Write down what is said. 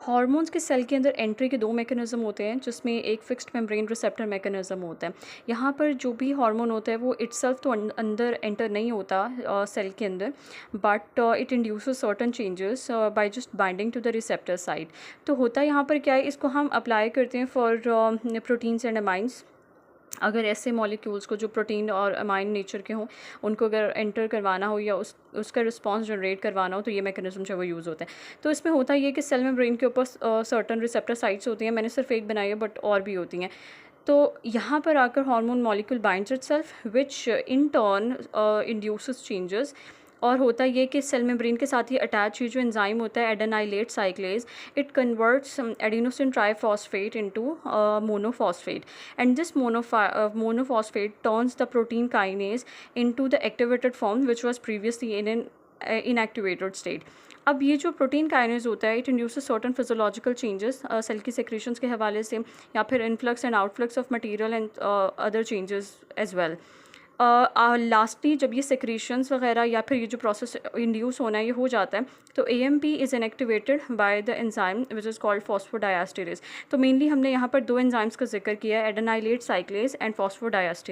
Hormones के cell के अंदर एंट्री के दो मैकेनिज़्म होते हैं, जिसमें एक फिक्स्ड मेम्ब्रेन रिसेप्टर मैकेनिज़्म होता है। यहाँ पर जो भी हार्मोन होता है वो इटसेल्फ तो अंदर एंटर नहीं होता सेल के अंदर, but it induces certain changes by just binding to the receptor site. तो होता यहाँ पर क्या है, इसको हम अप्लाई करते हैं फॉर प्रोटीन्स एंड अमाइंस। अगर ऐसे मॉलिक्यूल्स को जो प्रोटीन और अमाइन नेचर के हों, उनको अगर एंटर करवाना हो या उसका रिस्पांस जनरेट करवाना हो, तो ये मैकेनिज्म जो है वो यूज़ होता है। तो इसमें होता ये है कि सेल मेम्ब्रेन के ऊपर सर्टन रिसेप्टर साइट्स होती हैं। मैंने सिर्फ एक बनाई है, बट और भी होती हैं। तो यहाँ पर आकर hormone molecule binds itself, which in turn induces changes. और होता ये कि सेल मेम्ब्रेन के साथ ही अटैच ये जो एंजाइम होता है adenylate cyclase, it converts adenosine triphosphate into monophosphate, and this monophosphate turns the protein kinase into the activated form which was previously in an inactivated state. अब ये जो प्रोटीन काइनेज होता है, it induces certain physiological changes cell की secretions के हवाले से, या फिर influx and outflux of material and other changes as well. Lastly जब ये सेक्रेशंस वगैरह या फिर ये जो प्रोसेस इंड्यूस होना है ये हो जाता है, तो AMP is inactivated by the enzyme which is called phosphodiesterase. तो मेनली हमने यहाँ पर दो एंजाइम्स का जिक्र किया है, एडेनाइलेट साइक्लेज एंड फॉस्फोडाइएस्टेरेज।